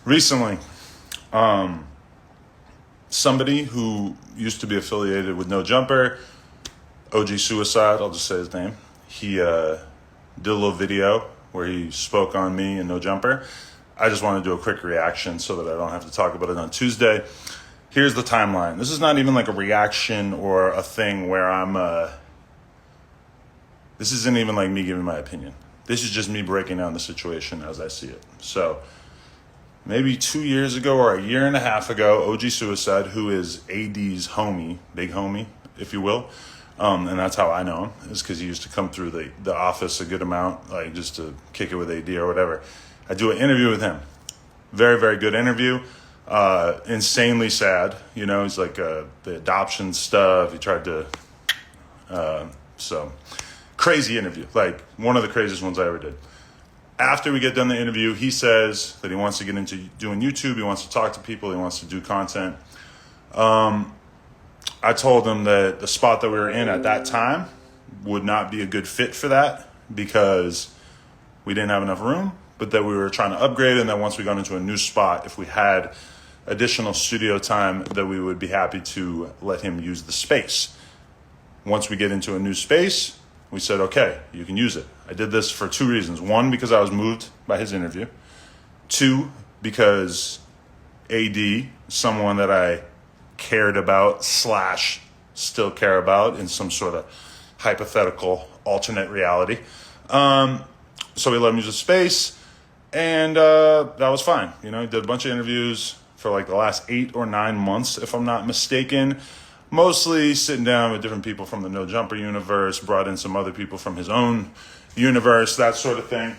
recently, somebody who used to be affiliated with NoJumper, OGSuicide, I'll just say his name, he did a little video where he spoke on me and NoJumper. I just want to do a quick reaction so that I don't have to talk about it on Tuesday. Here's the timeline. This is not even like a reaction or a thing where this isn't even like me giving my opinion. This is just me breaking down the situation as I see it. So maybe 2 years ago or a year and a half ago, OGSuicide, who is AD's homie, big homie, if you will, and that's how I know him, is because he used to come through the office a good amount, like just to kick it with AD or whatever. I do an interview with him. Very, very good interview. Insanely sad. You know, he's like the adoption stuff. He tried to, so crazy interview. Like one of the craziest ones I ever did. After we get done the interview, he says that he wants to get into doing YouTube. He wants to talk to people. He wants to do content. I told him that the spot that we were in at that time would not be a good fit for that because we didn't have enough room, but that we were trying to upgrade, and that once we got into a new spot, if we had additional studio time, that we would be happy to let him use the space. Once we get into a new space, we said, okay, you can use it. I did this for two reasons. One, because I was moved by his interview. Two, because AD, someone that I cared about / still care about in some sort of hypothetical alternate reality. So we let him use the space, and that was fine. You know, he did a bunch of interviews for like the last 8 or 9 months, if I'm not mistaken. Mostly sitting down with different people from the NoJumper universe, brought in some other people from his own universe, that sort of thing.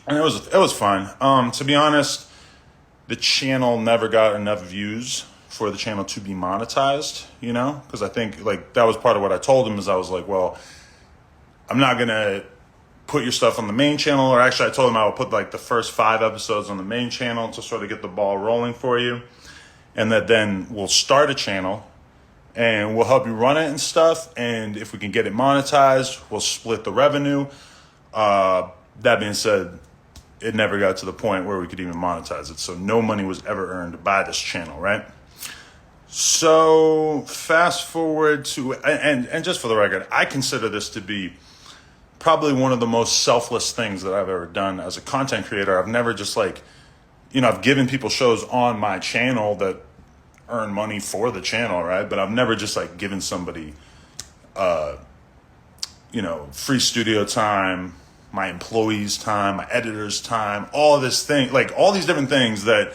And it was fun. To be honest, the channel never got enough views for the channel to be monetized, you know? Because I think like that was part of what I told him, is I was like, well, I'm not going to put your stuff on the main channel, or actually I told him I would put like the first 5 episodes on the main channel to sort of get the ball rolling for you. And that then we'll start a channel and we'll help you run it and stuff. And if we can get it monetized, we'll split the revenue. That being said, it never got to the point where we could even monetize it. So no money was ever earned by this channel, right? So fast forward to, and just for the record, I consider this to be probably one of the most selfless things that I've ever done as a content creator. I've never just like, you know, I've given people shows on my channel that earn money for the channel, right? But I've never just like given somebody, you know, free studio time, my employees' time, my editor's time, all of this thing, like all these different things that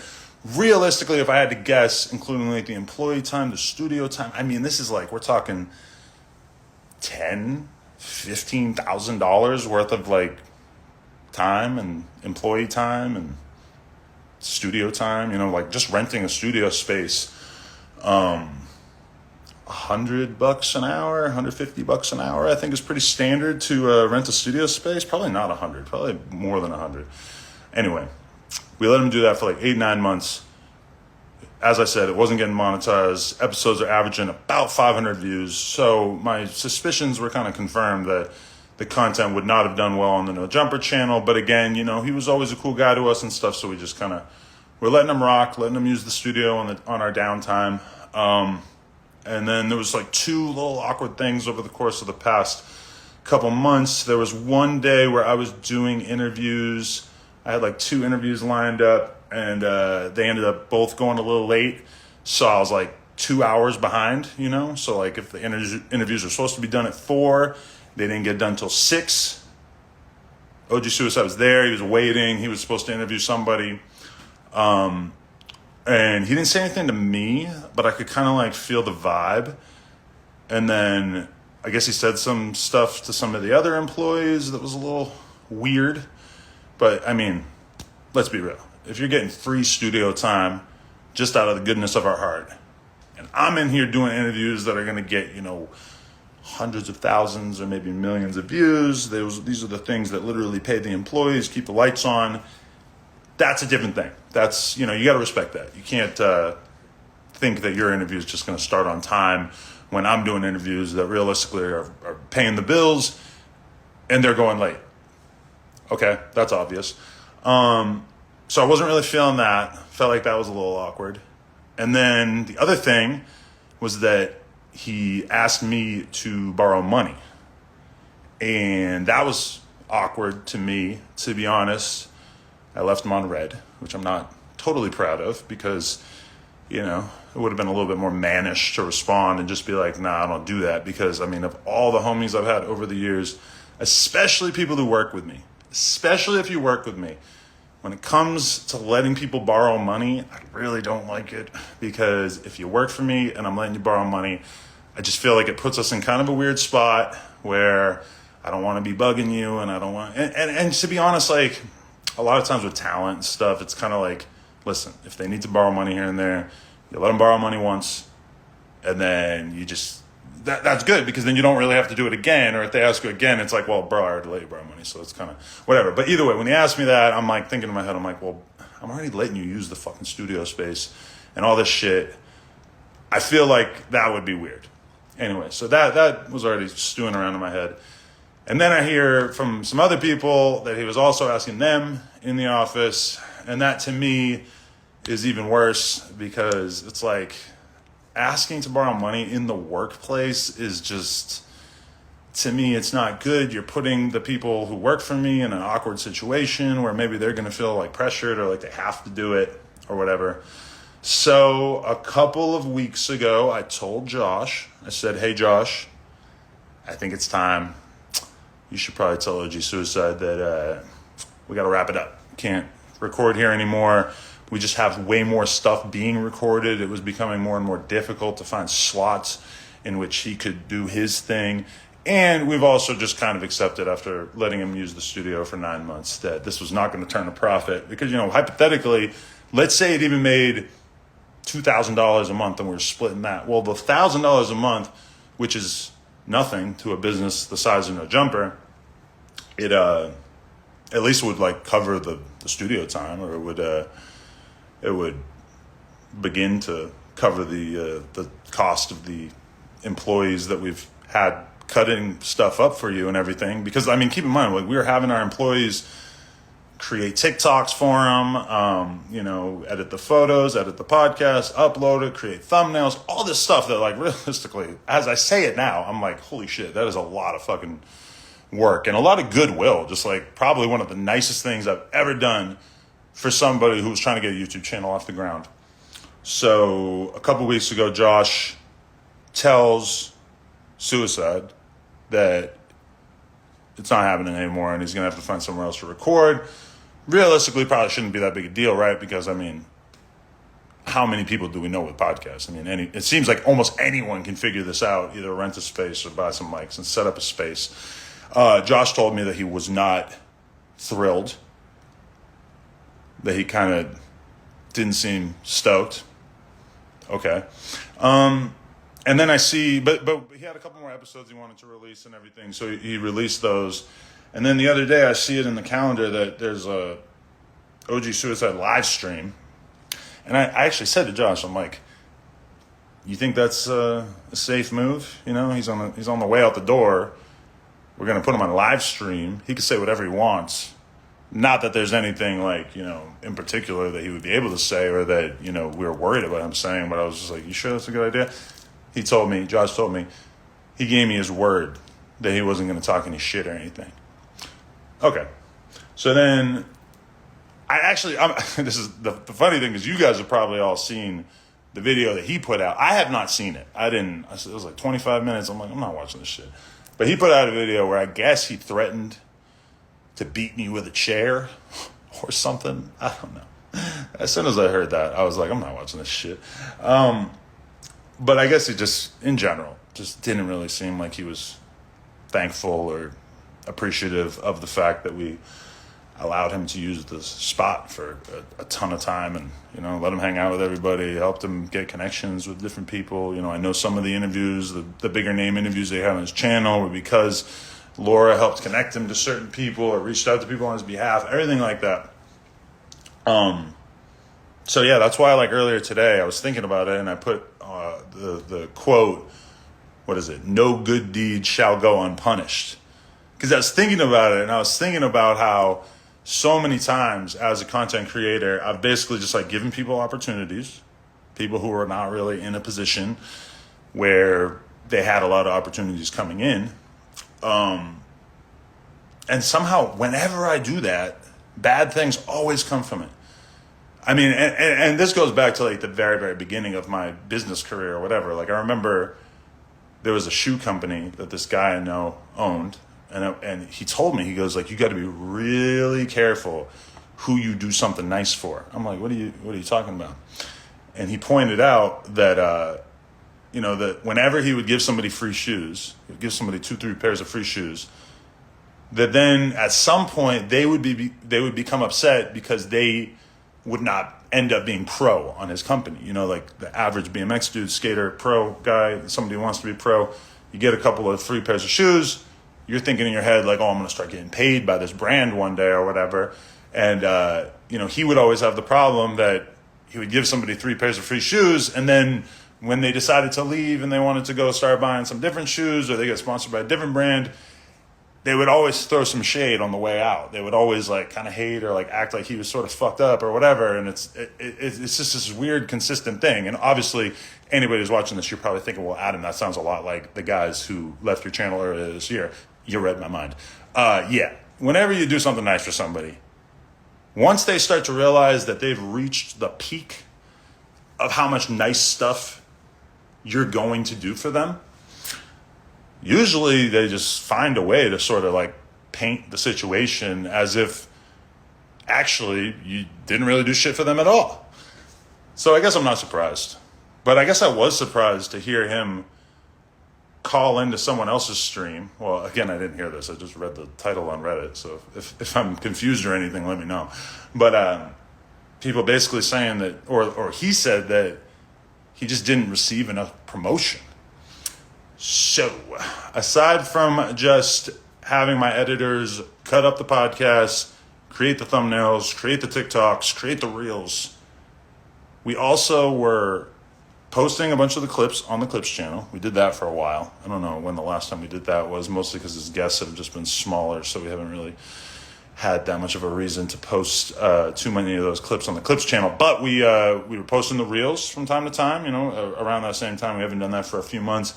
realistically, if I had to guess, including like the employee time, the studio time, I mean, this is like, we're talking $15,000 worth of like time and employee time and studio time, you know, like just renting a studio space, $100 an hour, $150 an hour, I think is pretty standard to rent a studio space. Probably not 100, probably more than 100. Anyway, we let him do that for like 8-9 months. As I said, it wasn't getting monetized. Episodes are averaging about 500 views. So my suspicions were kind of confirmed that the content would not have done well on the NoJumper channel. But again, you know, he was always a cool guy to us and stuff. So we just kind of, we're letting him rock, letting him use the studio on our downtime. And then there was like 2 little awkward things over the course of the past couple months. There was one day where I was doing interviews. I had like 2 interviews lined up, and they ended up both going a little late. So I was like 2 hours behind, you know? So like if the interviews were supposed to be done at 4, they didn't get done till 6. OGSuicide was there. He was waiting. He was supposed to interview somebody. And he didn't say anything to me, but I could kind of like feel the vibe. And then I guess he said some stuff to some of the other employees that was a little weird. But I mean, let's be real. If you're getting free studio time just out of the goodness of our heart, and I'm in here doing interviews that are going to get, you know, hundreds of thousands or maybe millions of views, these are the things that literally pay the employees, keep the lights on. That's a different thing. That's, you know, you got to respect that. You can't think that your interview is just going to start on time when I'm doing interviews that realistically are paying the bills and they're going late. Okay, that's obvious. So I wasn't really feeling that. Felt like that was a little awkward. And then the other thing was that he asked me to borrow money. And that was awkward to me, to be honest. I left him on red, which I'm not totally proud of because, you know, it would have been a little bit more mannish to respond and just be like, nah, I don't do that. Because, I mean, of all the homies I've had over the years, especially people who work with me, especially if you work with me, when it comes to letting people borrow money, I really don't like it. Because if you work for me and I'm letting you borrow money, I just feel like it puts us in kind of a weird spot where I don't want to be bugging you, and I don't want, and to be honest, like a lot of times with talent and stuff, it's kind of like, listen, if they need to borrow money here and there, you let them borrow money once, and then you just, that's good, because then you don't really have to do it again, or if they ask you again, it's like, well, bro, I already let you borrow money, so it's kind of whatever. But either way, when he asked me that, I'm like thinking in my head, I'm like, well, I'm already letting you use the fucking studio space and all this shit. I feel like that would be weird. Anyway, so that was already stewing around in my head. And then I hear from some other people that he was also asking them in the office. And that to me is even worse, because it's like asking to borrow money in the workplace is just, to me, it's not good. You're putting the people who work for me in an awkward situation where maybe they're going to feel like pressured or like they have to do it or whatever. So a couple of weeks ago, I told Josh, I said, hey, Josh, I think it's time. You should probably tell OGSuicide that we got to wrap it up. Can't record here anymore. We just have way more stuff being recorded. It was becoming more and more difficult to find slots in which he could do his thing. And we've also just kind of accepted, after letting him use the studio for 9 months, that this was not going to turn a profit. Because, you know, hypothetically, let's say it even made $2,000 a month and we're splitting that. Well, the $1,000 a month, which is nothing to a business the size of NoJumper, it at least would like cover the studio time, or it would begin to cover the cost of the employees that we've had cutting stuff up for you and everything. Because I mean, keep in mind, like, we were having our employees create TikToks for them, you know, edit the photos, edit the podcast, upload it, create thumbnails, all this stuff that, like, realistically, as I say it now, I'm like, holy shit, that is a lot of fucking work and a lot of goodwill. Just like probably one of the nicest things I've ever done for somebody who was trying to get a YouTube channel off the ground. So a couple weeks ago, Josh tells Suicide that it's not happening anymore and he's going to have to find somewhere else to record. Realistically, probably shouldn't be that big a deal, right? Because, I mean, how many people do we know with podcasts? I mean, it seems like almost anyone can figure this out, either rent a space or buy some mics and set up a space. Josh told me that he was not thrilled, that he kind of didn't seem stoked. Okay. And then I see, but he had a couple more episodes he wanted to release and everything, so he released those. And then the other day, I see it in the calendar that there's a OGSuicide live stream. And I actually said to Josh, I'm like, you think that's a safe move? You know, he's on the way out the door. We're going to put him on live stream. He can say whatever he wants. Not that there's anything, like, you know, in particular that he would be able to say, or that, you know, we were worried about him saying, but I was just like, you sure that's a good idea? Josh told me, he gave me his word that he wasn't going to talk any shit or anything. Okay. So then this is the funny thing is, you guys have probably all seen the video that he put out. I have not seen it. It was like 25 minutes. I'm like, I'm not watching this shit. But he put out a video where I guess he threatened to beat me with a chair or something. I don't know. As soon as I heard that, I was like, I'm not watching this shit. But I guess it just, in general, just didn't really seem like he was thankful or appreciative of the fact that we allowed him to use this spot for a ton of time, and, you know, let him hang out with everybody, helped him get connections with different people. You know, I know some of the interviews, the bigger name interviews they had on his channel were because Laura helped connect him to certain people or reached out to people on his behalf, everything like that. So yeah, that's why, like, earlier today I was thinking about it, and I put the quote, what is it? No good deed shall go unpunished. Because I was thinking about it, and I was thinking about how so many times as a content creator, I've basically just like given people opportunities, people who are not really in a position where they had a lot of opportunities coming in. And somehow, whenever I do that, bad things always come from it. I mean, and this goes back to like the very, very beginning of my business career or whatever. Like, I remember there was a shoe company that this guy I know owned, and he told me, he goes like, you got to be really careful who you do something nice for. I'm like, what are you talking about? And he pointed out that that whenever he would give somebody free shoes, he'd give somebody 2-3 pairs of free shoes, that then at some point they would become upset because they would not end up being pro on his company. Like the average BMX dude, skater, pro guy, somebody who wants to be pro, you get a couple of free pairs of shoes, you're thinking in your head like, oh, I'm going to start getting paid by this brand one day or whatever. And, he would always have the problem that he would give somebody 3 pairs of free shoes, and then when they decided to leave and they wanted to go start buying some different shoes, or they get sponsored by a different brand, they would always throw some shade on the way out. They would always like kind of hate or like act like he was sort of fucked up or whatever. And it's just this weird, consistent thing. And obviously, anybody who's watching this, you're probably thinking, well, Adam, that sounds a lot like the guys who left your channel earlier this year. You read my mind. Yeah. Whenever you do something nice for somebody, once they start to realize that they've reached the peak of how much nice stuff you're going to do for them, usually they just find a way to sort of like paint the situation as if actually you didn't really do shit for them at all. So I guess I'm not surprised. But I guess I was surprised to hear him call into someone else's stream. Well, again, I didn't hear this. I just read the title on Reddit. So if I'm confused or anything, let me know. But people basically saying that, or he said that he just didn't receive enough promotion. So, aside from just having my editors cut up the podcast, create the thumbnails, create the TikToks, create the reels, we also were posting a bunch of the clips on the Clips channel. We did that for a while. I don't know when the last time we did that was, mostly because his guests have just been smaller, so we haven't really had that much of a reason to post too many of those clips on the Clips channel. But we were posting the reels from time to time, around that same time. We haven't done that for a few months.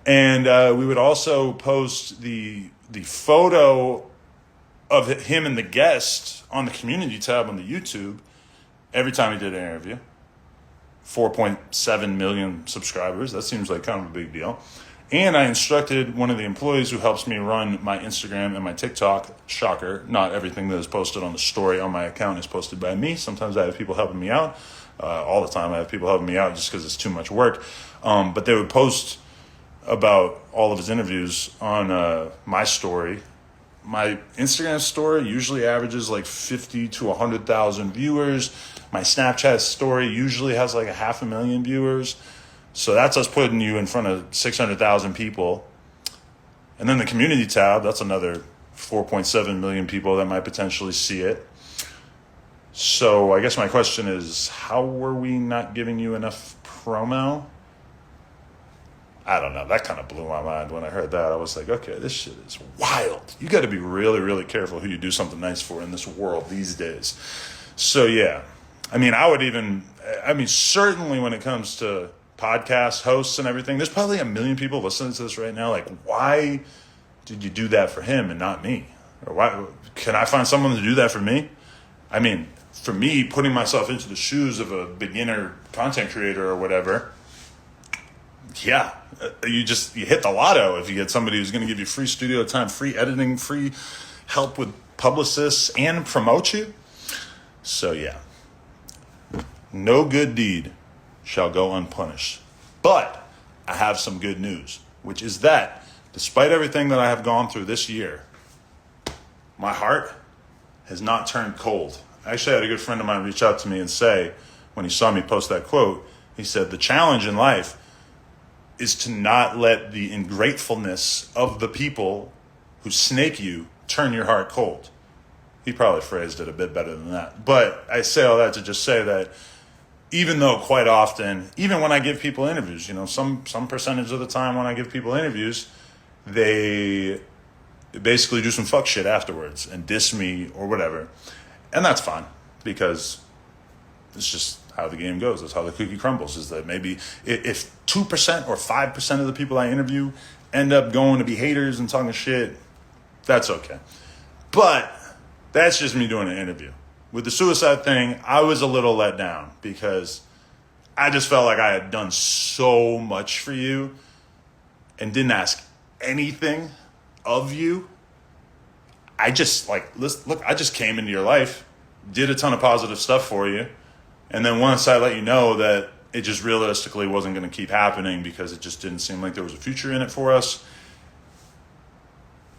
And we would also post the photo of him and the guest on the community tab on the YouTube every time he did an interview. 4.7 million subscribers. That seems like kind of a big deal. And I instructed one of the employees who helps me run my Instagram and my TikTok. Shocker, not everything that is posted on the story on my account is posted by me. Sometimes I have people helping me out. All the time I have people helping me out just because it's too much work. But they would post about all of his interviews on my story. My Instagram story usually averages like 50 to 100,000 viewers. My Snapchat story usually has like 500,000 viewers. So that's us putting you in front of 600,000 people. And then the community tab, that's another 4.7 million people that might potentially see it. So I guess my question is, how were we not giving you enough promo? I don't know. That kind of blew my mind when I heard that. I was like, okay, this shit is wild. You got to be really, really careful who you do something nice for in this world these days. So, yeah. I mean, certainly when it comes to podcast hosts and everything, there's probably 1 million people listening to this right now. Like, why did you do that for him and not me? Or why can I find someone to do that for me? I mean, for me, putting myself into the shoes of a beginner content creator or whatever, yeah, you hit the lotto if you get somebody who's going to give you free studio time, free editing, free help with publicists, and promote you. So yeah, no good deed shall go unpunished. But I have some good news, which is that despite everything that I have gone through this year, my heart has not turned cold. I actually had a good friend of mine reach out to me and say, when he saw me post that quote, he said, the challenge in life is to not let the ingratefulness of the people who snake you turn your heart cold. He probably phrased it a bit better than that. But I say all that to just say that even though quite often, even when I give people interviews, some percentage of the time when I give people interviews, they basically do some fuck shit afterwards and diss me or whatever. And that's fine, because it's just how the game goes. That's how the cookie crumbles, is that maybe if 2% or 5% of the people I interview end up going to be haters and talking shit, that's okay. But that's just me doing an interview. With the suicide thing, I was a little let down because I just felt like I had done so much for you and didn't ask anything of you. I just look, I just came into your life, did a ton of positive stuff for you. And then once I let you know that it just realistically wasn't going to keep happening because it just didn't seem like there was a future in it for us,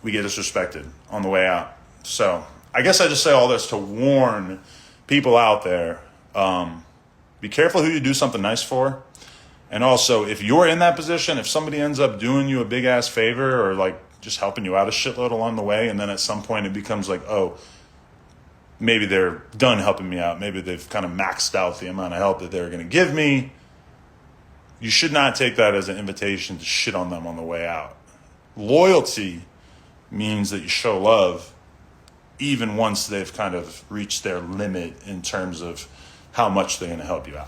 we get disrespected on the way out. So I guess I just say all this to warn people out there. Be careful who you do something nice for. And also, if you're in that position, if somebody ends up doing you a big ass favor or like just helping you out a shitload along the way, and then at some point it becomes like, oh, maybe they're done helping me out, maybe they've kind of maxed out the amount of help that they're going to give me, you should not take that as an invitation to shit on them on the way out. Loyalty means that you show love even once they've kind of reached their limit in terms of how much they're going to help you out.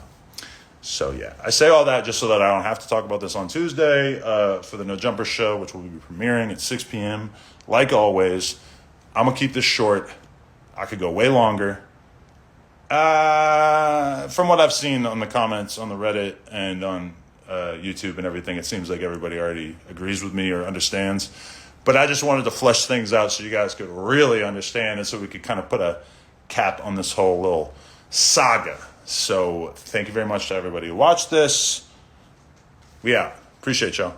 So yeah, I say all that just so that I don't have to talk about this on Tuesday for the NoJumper show, which will be premiering at 6 p.m. Like always, I'm going to keep this short. I could go way longer. From what I've seen on the comments on the Reddit and on YouTube and everything, it seems like everybody already agrees with me or understands. But I just wanted to flesh things out so you guys could really understand and so we could kind of put a cap on this whole little saga. So thank you very much to everybody who watched this. We out. Appreciate y'all.